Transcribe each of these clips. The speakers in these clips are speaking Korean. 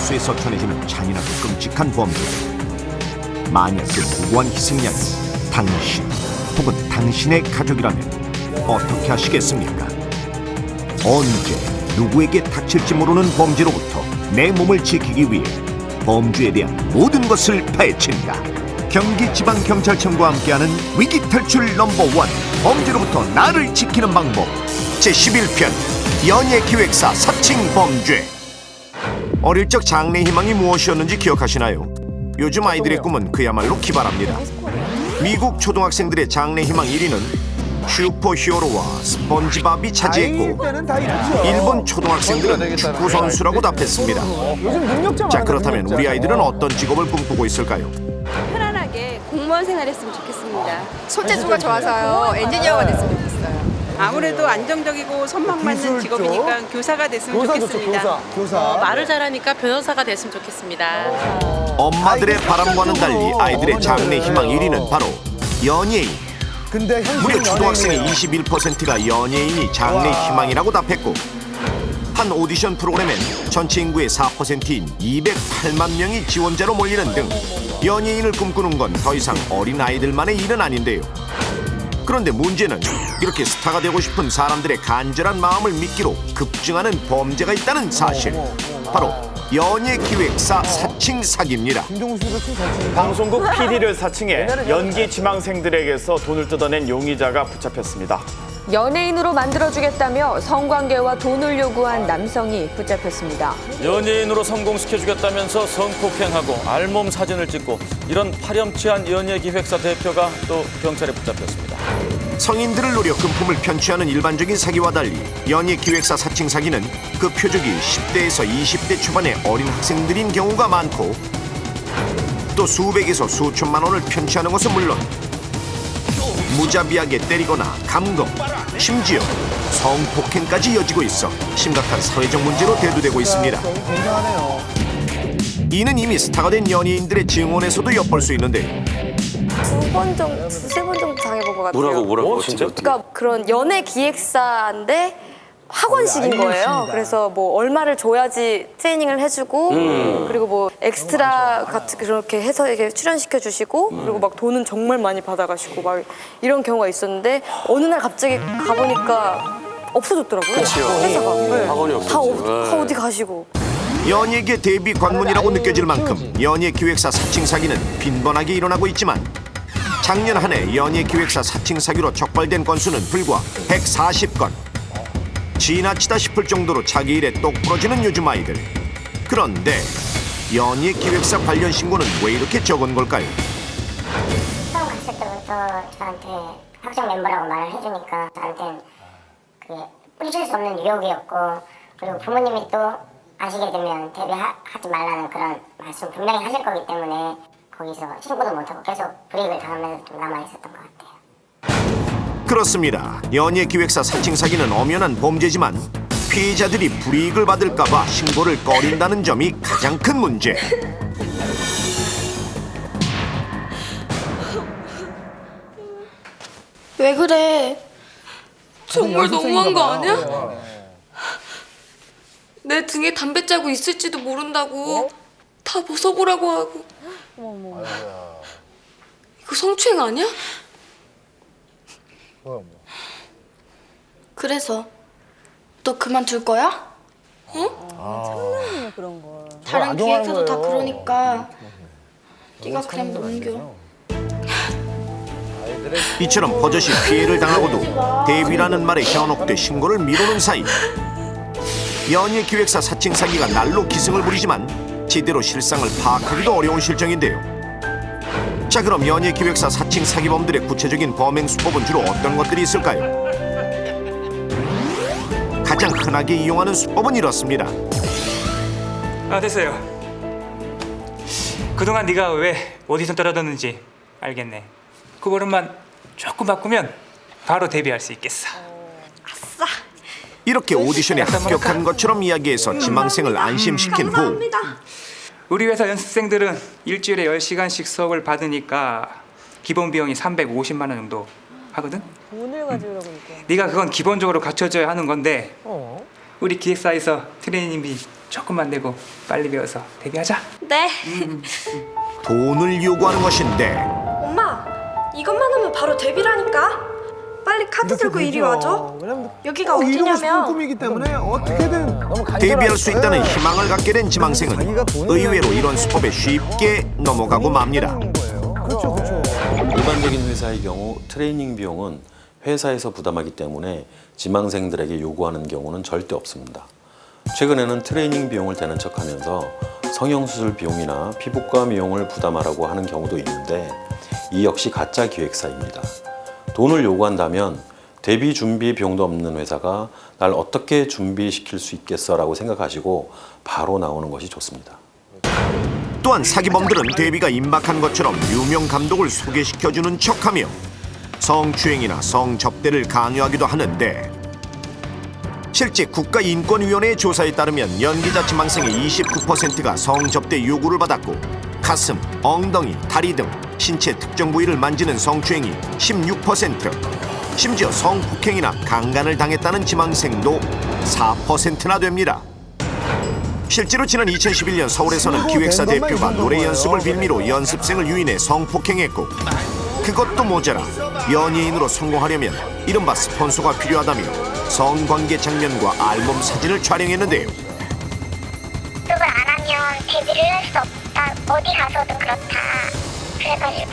뉴스에서 전해지는 잔인하고 끔찍한 범죄. 만약 그 무고한 희생양이 당신 혹은 당신의 가족이라면 어떻게 하시겠습니까? 언제 누구에게 닥칠지 모르는 범죄로부터 내 몸을 지키기 위해 범죄에 대한 모든 것을 파헤친다. 경기지방경찰청과 함께하는 위기탈출 넘버원, 범죄로부터 나를 지키는 방법 제11편 연예기획사 사칭범죄. 어릴 적 장래희망이 무엇이었는지 기억하시나요? 요즘 아이들의 꿈은 그야말로 기발합니다. 미국 초등학생들의 장래희망 1위는 슈퍼히어로와 스펀지밥이 차지했고, 일본 초등학생들은 축구 선수라고 답했습니다. 자, 그렇다면 우리 아이들은 어떤 직업을 꿈꾸고 있을까요? 편안하게 공무원 생활했으면 좋겠습니다. 손재주가 좋아서요. 엔지니어가 됐으면 좋겠어요. 아무래도 안정적이고 선망받는 직업이니까 교사가 됐으면 좋겠습니다. 교사. 말을 잘하니까 변호사가 됐으면 좋겠습니다. 엄마들의 바람과는 달리 아이들의 장래희망 1위는 바로 연예인. 근데 무려 초등학생의 21%가 연예인이 장래희망이라고 답했고, 한 오디션 프로그램엔 전체 인구의 4%인 208만 명이 지원자로 몰리는 등 연예인을 꿈꾸는 건 더 이상 어린 아이들만의 일은 아닌데요. 그런데 문제는 이렇게 스타가 되고 싶은 사람들의 간절한 마음을 미끼로 급증하는 범죄가 있다는 사실. 바로 연예기획사 사칭 사기입니다. 방송국 PD를 사칭해 연기 지망생들에게서 돈을 뜯어낸 용의자가 붙잡혔습니다. 연예인으로 만들어주겠다며 성관계와 돈을 요구한 남성이 붙잡혔습니다. 연예인으로 성공시켜주겠다면서 성폭행하고 알몸 사진을 찍고 이런 파렴치한 연예기획사 대표가 또 경찰에 붙잡혔습니다. 성인들을 노려 금품을 편취하는 일반적인 사기와 달리 연예기획사 사칭 사기는 그 표적이 10대에서 20대 초반의 어린 학생들인 경우가 많고, 또 수백에서 수천만 원을 편취하는 것은 물론 무자비하게 때리거나 감금, 심지어 성폭행까지 이어지고 있어 심각한 사회적 문제로 대두되고 있습니다. 이는 이미 스타가 된 연예인들의 증언에서도 엿볼 수 있는데, 두세 번 정도 당해본 것 같아요. 뭐라고? 진짜? 그러니까 그런 연예 기획사인데 학원식인 거예요. 그래서 뭐 얼마를 줘야지 트레이닝을 해주고, 그리고 뭐 엑스트라 같은 그렇게 해서 이렇게 출연시켜 주시고, 그리고 막 돈은 정말 많이 받아가시고 막 이런 경우가 있었는데, 어느 날 갑자기 가보니까 없어졌더라고요. 회사가. 네. 학원이 다 없어지죠. 어디 가시고. 연예계 대비 관문이라고 느껴질 만큼 연예기획사 사칭 사기는 빈번하게 일어나고 있지만, 작년 한 해 연예기획사 사칭 사기로 적발된 건수는 불과 140건. 지나치다 싶을 정도로 자기 일에 똑 부러지는 요즘 아이들. 그런데 연예기획사 관련 신고는 왜 이렇게 적은 걸까요? 처음 갔을 때부터 저한테 학생 멤버라고 말을 해주니까 저한테는 그게 뿌리칠 수 없는 유혹이었고, 그리고 부모님이 또 아시게 되면 데뷔하지 말라는 그런 말씀 분명히 하실 거기 때문에 거기서 신고도 못하고 계속 불이익을 당하면서 좀 남아있었던 것 같아요. 그렇습니다. 연예기획사 사칭 사기는 엄연한 범죄지만 피해자들이 불이익을 받을까봐 신고를 꺼린다는 점이 가장 큰 문제. 왜 그래? 정말 너무한 거 아니야? 내 등에 담배 자국 있을지도 모른다고 다 벗어보라고 하고. 이거 성추행 아니야? 그래서 너 그만둘 거야? 어? 그런 걸. 다른 기획사도 다 그러니까 네가 그냥 넘겨. 이처럼 버젓이 피해를 당하고도 데뷔라는 말에 현혹돼 신고를 미루는 사이, 연예기획사 사칭 사기가 날로 기승을 부리지만 제대로 실상을 파악하기도 어려운 실정인데요. 자, 그럼 연예기획사 사칭 사기범들의 구체적인 범행 수법은 주로 어떤 것들이 있을까요? 가장 흔하게 이용하는 수법은 이렇습니다. 됐어요. 그동안 네가 왜 오디션 떨어졌는지 알겠네. 그 버릇만 조금 바꾸면 바로 데뷔할 수 있겠어. 아싸. 이렇게 오디션에 합격한 것처럼 이야기해서 지망생을 안심시킨 후, 우리 회사 연습생들은 일주일에 10시간씩 수업을 받으니까 기본 비용이 350만 원 정도 하거든? 돈을 가지려고 그러니까. 네가 그건 기본적으로 갖춰줘야 하는 건데 우리 기획사에서 트레이닝비 조금만 내고 빨리 배워서 데뷔하자. 네. 돈을 요구하는 것인데 엄마, 이것만 하면 바로 데뷔라니까. 빨리 카드 들고 이리 와줘. 여기가 이루고 싶은 어디냐면 꿈이기 때문에 어떻게든 데뷔할 수 있다는 희망을 갖게 된 지망생은 의외로 이런 수법에 쉽게 넘어가고 맙니다. 그렇죠. 일반적인 회사의 경우 트레이닝 비용은 회사에서 부담하기 때문에 지망생들에게 요구하는 경우는 절대 없습니다. 최근에는 트레이닝 비용을 대는 척하면서 성형수술 비용이나 피부과 비용을 부담하라고 하는 경우도 있는데 이 역시 가짜 기획사입니다. 돈을 요구한다면 데뷔 준비 비용도 없는 회사가 날 어떻게 준비시킬 수 있겠어 라고 생각하시고 바로 나오는 것이 좋습니다. 또한 사기범들은 데뷔가 임박한 것처럼 유명 감독을 소개시켜주는 척하며 성추행이나 성접대를 강요하기도 하는데 실제 국가인권위원회의 조사에 따르면 연기자 지망생의 29%가 성접대 요구를 받았고 가슴, 엉덩이, 다리 등 신체 특정 부위를 만지는 성추행이 16%, 심지어 성폭행이나 강간을 당했다는 지망생도 4%나 됩니다. 실제로 지난 2011년 서울에서는 기획사 대표가 노래 연습을 빌미로 연습생을 유인해 성폭행했고 그것도 모자라 연예인으로 성공하려면 이른바 스폰서가 필요하다며 성관계 장면과 앨범 사진을 촬영했는데요. 그걸 안 하면 데뷔를 할 수 없다. 어디 가서든 그렇다. 그래가지고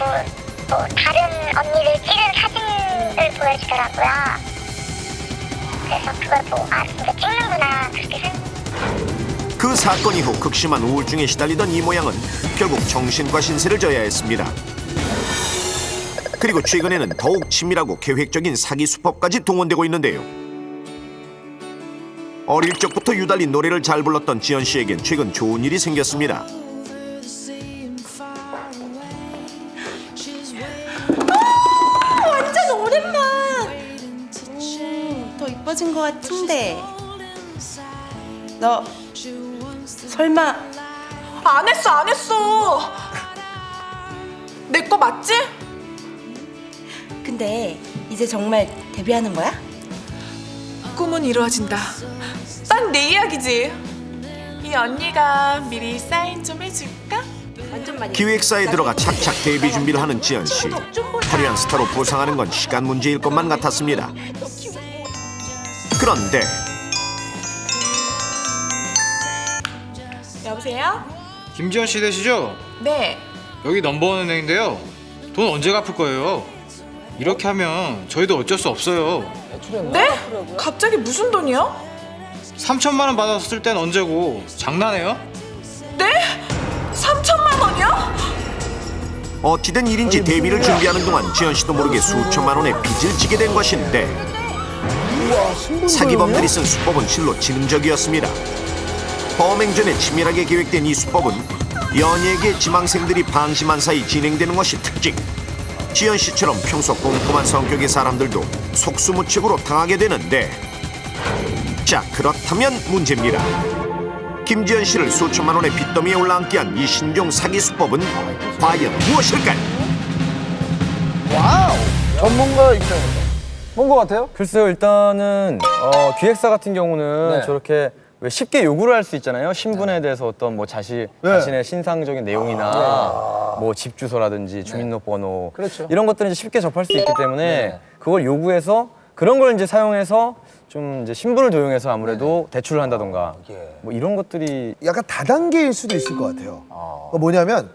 또 다른 언니를 찍은 사진을 보여주더라고요. 그래서 그걸 보고 아 진짜 찍는구나 그렇게 생각했어요. 그 사건 이후 극심한 우울증에 시달리던 이 모양은 결국 정신과 신세를 져야 했습니다. 그리고 최근에는 더욱 치밀하고 계획적인 사기 수법까지 동원되고 있는데요. 어릴 적부터 유달리 노래를 잘 불렀던 지연 씨에겐 최근 좋은 일이 생겼습니다. 완전 오랜만. 더 이뻐진 것 같은데. 너 설마 안 했어. 내 거 맞지? 근데 이제 정말 데뷔하는 거야? 꿈은 이루어진다. 딱 내 이야기지. 이 언니가 미리 사인 좀 해줄까? 완전 많이. 기획사에 들어가 착착 데뷔 준비를 하는 지연 씨. 화려한 스타로 부상하는 건 시간 문제일 것만 같았습니다. 그런데 여보세요? 김지현 씨 되시죠? 네. 여기 넘버원 은행인데요. 돈 언제 갚을 거예요? 이렇게 하면 저희도 어쩔 수 없어요. 네? 갑자기 무슨 돈이요? 3천만 원 받았을 땐 언제고 장난해요? 네? 3천만 원이요? 어찌된 일인지 데뷔를 준비하는 동안 지연 씨도 모르게 수천만 원의 빚을 지게 된 것인데 사기범들이 쓴 수법은 실로 지능적이었습니다. 범행 전에 치밀하게 계획된 이 수법은 연예계 지망생들이 방심한 사이 진행되는 것이 특징. 지연 씨처럼 평소 꼼꼼한 성격의 사람들도 속수무책으로 당하게 되는데 자 그렇다면 문제입니다. 김지연 씨를 수천만 원의 빚더미에 올라앉게 한 이 신종 사기 수법은 과연 무엇일까요? 와우. 전문가 입장에서 뭔 것 같아요? 글쎄요, 일단은 기획사 같은 경우는 네. 저렇게 왜 쉽게 요구를 할 수 있잖아요. 신분에 대해서 어떤 뭐 자신의 신상적인 내용이나 뭐 집 주소라든지 주민등록번호 그렇죠. 이런 것들은 이제 쉽게 접할 수 있기 때문에 그걸 요구해서 그런 걸 이제 사용해서 좀 이제 신분을 도용해서 아무래도 대출을 한다던가 뭐 이런 것들이 약간 다단계일 수도 있을 것 같아요. 뭐냐면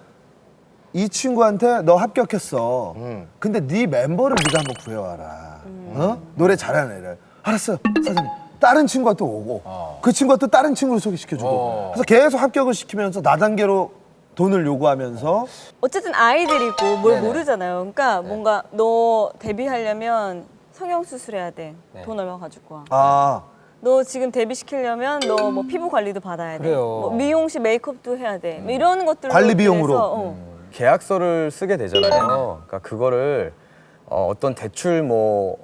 이 친구한테 너 합격했어. 근데 네 멤버를 네가 한번 구해와라. 어? 노래 잘하는 애를. 알았어요, 사장님. 다른 친구가 또 오고 그 친구가 또 다른 친구를 소개시켜주고 그래서 계속 합격을 시키면서 나단계로 돈을 요구하면서 어쨌든 아이들이고 뭘 모르잖아요. 그러니까 뭔가 너 데뷔하려면 성형수술해야 돼. 돈 얼마 가지고 와. 너 지금 데뷔시키려면 너 뭐 피부 관리도 받아야 돼. 뭐 미용실 메이크업도 해야 돼. 뭐 이런 것들로 관리 비용으로. 계약서를 쓰게 되잖아요. 그러니까 그거를 어떤 대출 뭐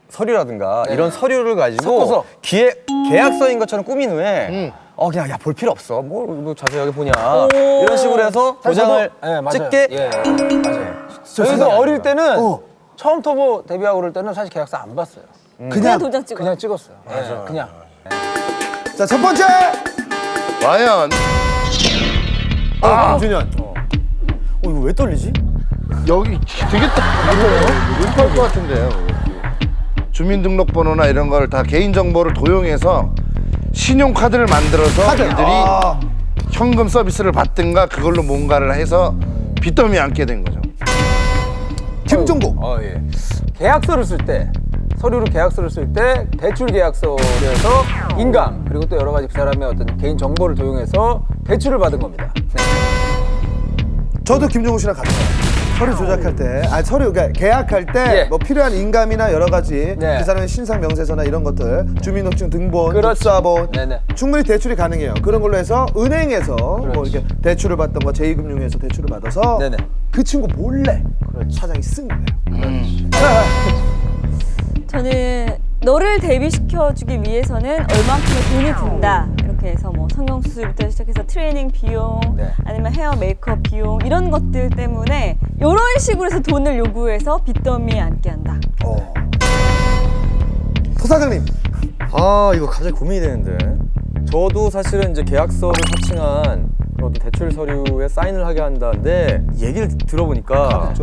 서류라든가 이런 서류를 가지고 계약서인 것처럼 꾸민 후에 그냥 야 볼 필요 없어. 뭐 자세하게 보냐 이런 식으로 해서 도장을 찍게. 맞아요. 저희도 어릴 때는 처음 터보 데뷔하고 그럴 때는 사실 계약서 안 봤어요. 그냥 도장 찍어. 그냥 찍었어요. 그냥. 자, 첫 번째 과연 김준현. 이거 왜 떨리지? 여기 되게 못할 것 같은데요. 주민등록번호나 이런 걸 다 개인정보를 도용해서 신용카드를 만들어서 애들이 현금 서비스를 받든가 그걸로 뭔가를 해서 빚더미에 앉게 된 거죠. 김종국. 예. 계약서를 쓸 때, 서류로 계약서를 쓸 때 대출 계약서에서 인감 그리고 또 여러 가지 그 사람의 어떤 개인 정보를 도용해서 대출을 받은 겁니다. 저도 김종국 씨랑 같아요. 서류 조작할 때, 서류 그러니까 계약할 때 뭐 필요한 인감이나 여러 가지 그 사람의 신상 명세서나 이런 것들, 주민등록증 등본, 독사본 충분히 대출이 가능해요. 그런 걸로 해서 은행에서 뭐 이렇게 대출을 받던 거 제2금융에서 대출을 받아서 그 친구 몰래 사장이 쓴 거예요. 저는 너를 데뷔시켜주기 위해서는 얼만큼의 돈이 든다. 이렇게 해서 뭐 성형수술부터 시작해서 트레이닝 비용, 아니면 헤어 메이크업 비용 이런 것들 때문에 이런 식으로 해서 돈을 요구해서 빚더미에 앉게 한다. 소 사장님. 이거 갑자기 고민이 되는데. 저도 사실은 이제 계약서를 사칭한 어떤 대출 서류에 사인을 하게 한다는데 얘기를 들어보니까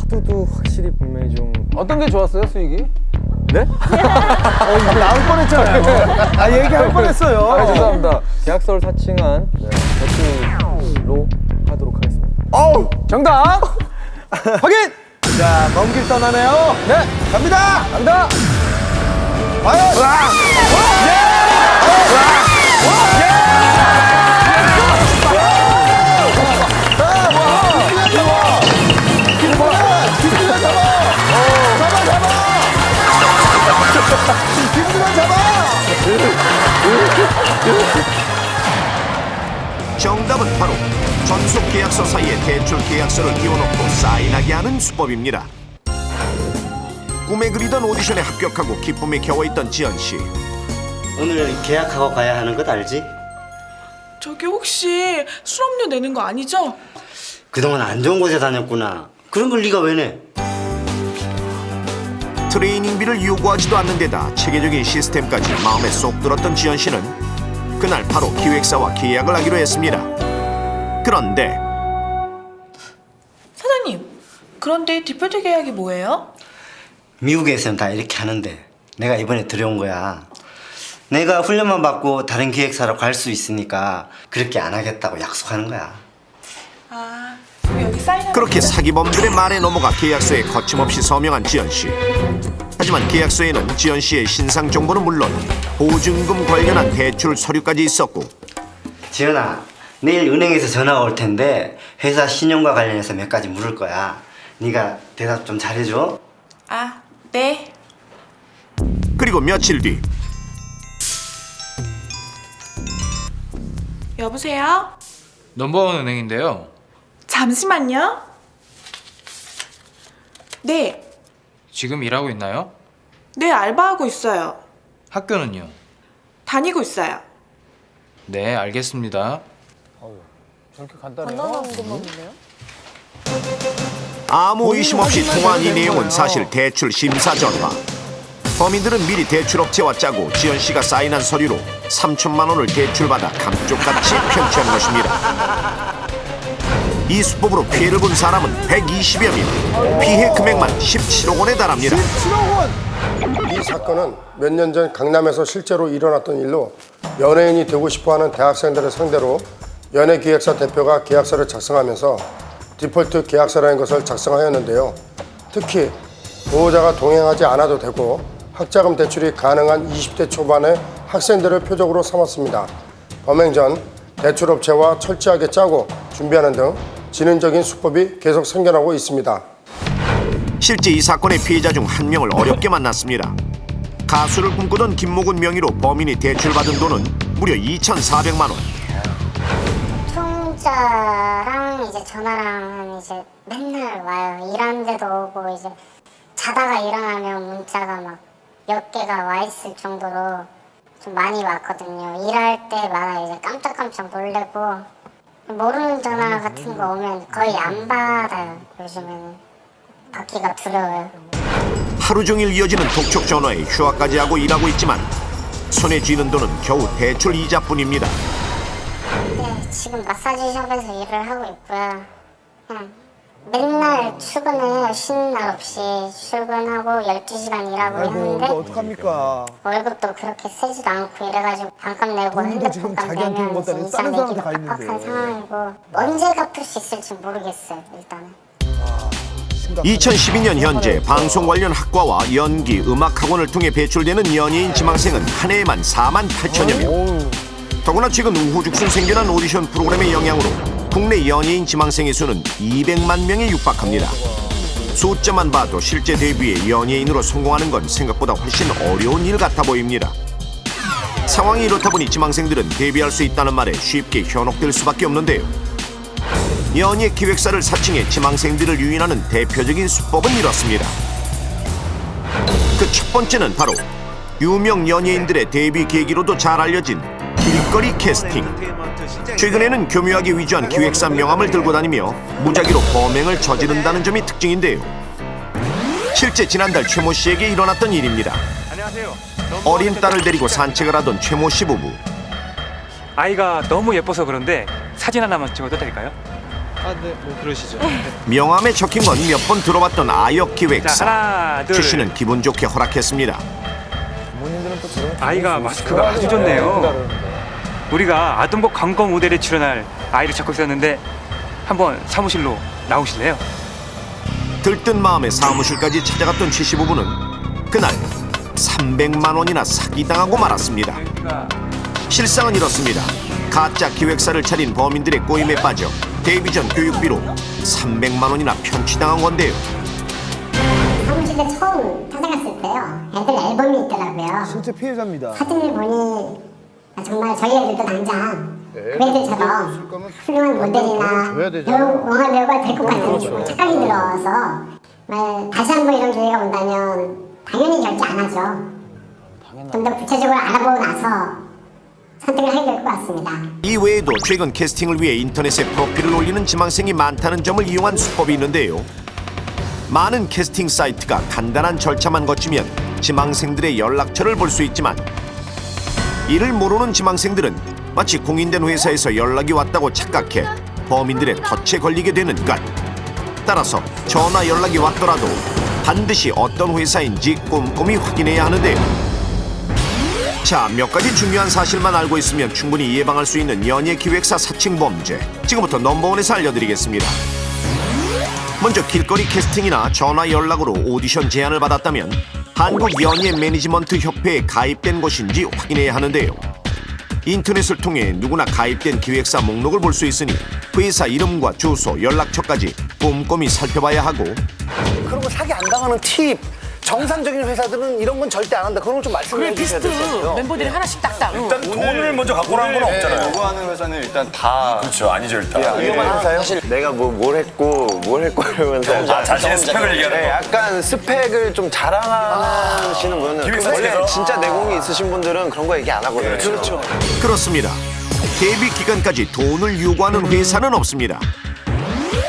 카드도 확실히 분명히 좀 어떤 게 좋았어요, 수익이? 네? 이거 나올 뻔했잖아요. 얘기할 뻔했어요. 죄송합니다. 계약서를 사칭한 대출로 하도록 하겠습니다. 정답! 확인! 자, 먼 길 떠나네요. 네, 갑니다. 갑니다. 과연! 정답은 바로 전속 계약서 사이에 대출 계약서를 끼워놓고 사인하게 하는 수법입니다. 꿈에 그리던 오디션에 합격하고 기쁨에 겨워있던 지연 씨. 오늘 계약하고 가야 하는 것 알지? 저기 혹시 수업료 내는 거 아니죠? 그동안 안 좋은 곳에 다녔구나. 그런 걸 네가 왜 내? 트레이닝비를 요구하지도 않는 데다 체계적인 시스템까지 마음에 쏙 들었던 지연 씨는 그날 바로 기획사와 계약을 하기로 했습니다. 그런데 사장님, 그런데 디폴트 계약이 뭐예요? 미국에서는 다 이렇게 하는데 내가 이번에 들여온 거야. 내가 훈련만 받고 다른 기획사로 갈 수 있으니까 그렇게 안 하겠다고 약속하는 거야. 그럼 여기 사인하면 그렇게 사기범들의 말에 넘어가 계약서에 거침없이 서명한 지연 씨. 하지만 계약서에는 지연 씨의 신상 정보는 물론 보증금 관련한 대출 서류까지 있었고. 지연아, 내일 은행에서 전화가 올 텐데 회사 신용과 관련해서 몇 가지 물을 거야. 네가 대답 좀 잘해줘. 네. 그리고 며칠 뒤. 여보세요? 넘버원 은행인데요. 잠시만요. 네. 지금 일하고 있나요? 네, 알바하고 있어요. 학교는요? 다니고 있어요. 네, 알겠습니다. 저렇게 간단해요? 아무 의심 없이 통화한 이 내용은 사실 대출 심사 전화. 범인들은 미리 대출업체와 짜고 지연 씨가 사인한 서류로 3천만 원을 대출받아 감쪽같이 편취한 것입니다. 이 수법으로 피해를 본 사람은 120여 명, 피해 금액만 17억 원에 달합니다. 17억 원! 이 사건은 몇 년 전 강남에서 실제로 일어났던 일로 연예인이 되고 싶어하는 대학생들을 상대로 연예기획사 대표가 계약서를 작성하면서 디폴트 계약서라는 것을 작성하였는데요. 특히 보호자가 동행하지 않아도 되고 학자금 대출이 가능한 20대 초반의 학생들을 표적으로 삼았습니다. 범행 전 대출업체와 철저하게 짜고 준비하는 등 지능적인 수법이 계속 생겨나고 있습니다. 실제 이 사건의 피해자 중 한 명을 어렵게 만났습니다. 가수를 꿈꾸던 김모근 명의로 범인이 대출받은 돈은 무려 2,400만 원. 총자랑 이제 전화랑 이제 맨날 와요. 일하는데도 오고 이제 자다가 일어나면 문자가 막 몇 개가 와 있을 정도로 좀 많이 왔거든요. 일할 때마다 이제 깜짝깜짝 놀래고 모르는 전화 같은 거 오면 거의 안 받아요. 요즘에는 받기가 두려워요. 하루 종일 이어지는 독촉 전화에 휴학까지 하고 일하고 있지만 손에 쥐는 돈은 겨우 대출 이자뿐입니다. 지금 마사지샵에서 일을 하고 있고요. 그냥 맨날 출근해요. 쉬는 날 없이 출근하고 12시간 일하고 아이고, 했는데 또 어떡합니까? 월급도 그렇게 세지도 않고 이래가지고 반값 내고 돈도 지금 핸드폰값 자기한테 있는 내면 것도 아니고 이자 다른 내기도 사람한테 가 있는데. 빡빡한 상황이고 언제 갚을 수 있을지 모르겠어요. 일단은. 2012년 현재 방송 관련 학과와 연기, 음악 학원을 통해 배출되는 연예인 지망생은 한 해에만 4만 8천여 명. 더구나 최근 우후죽순 생겨난 오디션 프로그램의 영향으로 국내 연예인 지망생의 수는 200만 명에 육박합니다. 숫자만 봐도 실제 데뷔에 연예인으로 성공하는 건 생각보다 훨씬 어려운 일 같아 보입니다. 상황이 이렇다 보니 지망생들은 데뷔할 수 있다는 말에 쉽게 현혹될 수밖에 없는데요. 연예 기획사를 사칭해 지망생들을 유인하는 대표적인 수법은 이렇습니다. 그 첫 번째는 바로 유명 연예인들의 데뷔 계기로도 잘 알려진 길거리 캐스팅. 최근에는 교묘하게 위조한 기획사 명함을 들고 다니며 무작위로 범행을 저지른다는 점이 특징인데요. 실제 지난달 최모 씨에게 일어났던 일입니다. 어린 딸을 데리고 산책을 하던 최모 씨 부부. 아이가 너무 예뻐서 그런데 사진 하나만 찍어도 될까요? 아, 네, 뭐 그러시죠. 명함에 적힌 건 몇 번 들어봤던 아역 기획사. 자, 하나, 둘. 최 씨는 기분 좋게 허락했습니다. 아이가 마스크가 아주 좋네요. 우리가 아동복 광고 모델에 출연할 아이를 찾고 있었는데 한번 사무실로 나오실래요? 들뜬 마음에 사무실까지 찾아갔던 최 씨 부부는 그날 300만 원이나 사기당하고 말았습니다. 실상은 이렇습니다. 가짜 기획사를 차린 범인들의 꼬임에 빠져 데뷔 전 교육비로 300만 원이나 편취당한 건데요. 사무실에 처음 찾아갔을 때요. 애들 앨범이 있더라고요. 실제 피해자입니다. 사진을 보니 정말 저희 애들도 당장 그 애들처럼 훌륭한 모델이나 영화 배우가 될 것 같은 착각이 들어서 다시 한번 이런 기회가 온다면 당연히 결제 안 하죠. 좀 더 구체적으로 알아보고 나서 선택을 하게 될 것 같습니다. 이 외에도 최근 캐스팅을 위해 인터넷에 프로필을 올리는 지망생이 많다는 점을 이용한 수법이 있는데요. 많은 캐스팅 사이트가 간단한 절차만 거치면 지망생들의 연락처를 볼 수 있지만 이를 모르는 지망생들은 마치 공인된 회사에서 연락이 왔다고 착각해 범인들의 덫에 걸리게 되는 것. 따라서 전화 연락이 왔더라도 반드시 어떤 회사인지 꼼꼼히 확인해야 하는데요. 자, 몇 가지 중요한 사실만 알고 있으면 충분히 예방할 수 있는 연예 기획사 사칭 범죄. 지금부터 넘버원에서 알려드리겠습니다. 먼저 길거리 캐스팅이나 전화 연락으로 오디션 제안을 받았다면 한국연예매니지먼트협회에 가입된 곳인지 확인해야 하는데요. 인터넷을 통해 누구나 가입된 기획사 목록을 볼 수 있으니 회사 이름과 주소, 연락처까지 꼼꼼히 살펴봐야 하고 그런 거 사기 안 당하는 팁. 정상적인 회사들은 이런 건 절대 안 한다. 그런 거 좀 말씀해 주셔야 될 것 같아요. 멤버들이 하나씩 딱딱. 일단 돈을 먼저 갖고 오라는 건 없잖아요. 요구하는 회사는 일단 다 그렇죠. 아니죠, 일단. 위험한 회사요? 사실 내가 뭘 했고 이러면서 자신의 스펙을 얘기하는 거. 약간 스펙을 좀 자랑하시는 분은 원래 진짜 내공이 있으신 분들은 그런 거 얘기 안 하거든요. 그렇죠. 그렇습니다. 데뷔 기간까지 돈을 요구하는 회사는 없습니다.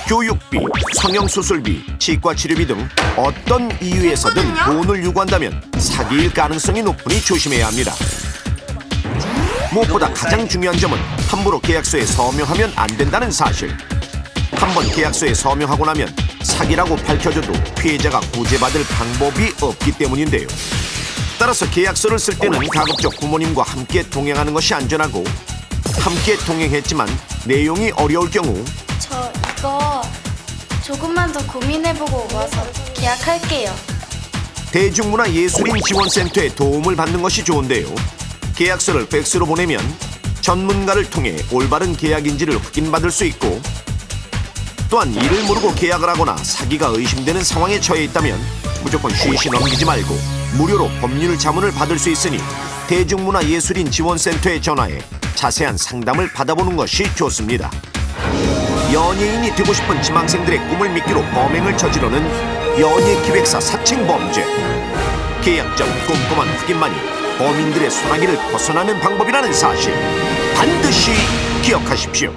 교육비, 성형수술비, 치과치료비 등 어떤 이유에서든 돈을 요구한다면 사기일 가능성이 높으니 조심해야 합니다. 무엇보다 가장 중요한 점은 함부로 계약서에 서명하면 안 된다는 사실. 한번 계약서에 서명하고 나면 사기라고 밝혀져도 피해자가 구제받을 방법이 없기 때문인데요. 따라서 계약서를 쓸 때는 가급적 부모님과 함께 동행하는 것이 안전하고 함께 동행했지만 내용이 어려울 경우 저 이거 조금만 더 고민해보고 와서 계약할게요. 대중문화예술인지원센터의 도움을 받는 것이 좋은데요. 계약서를 팩스로 보내면 전문가를 통해 올바른 계약인지를 확인받을 수 있고 또한 이를 모르고 계약을 하거나 사기가 의심되는 상황에 처해 있다면 무조건 쉬쉬 넘기지 말고 무료로 법률 자문을 받을 수 있으니 대중문화예술인지원센터에 전화해 자세한 상담을 받아보는 것이 좋습니다. 연예인이 되고 싶은 지망생들의 꿈을 미끼로 범행을 저지르는 연예 기획사 사칭 범죄. 계약 전 꼼꼼한 확인만이 범인들의 소나기를 벗어나는 방법이라는 사실 반드시 기억하십시오.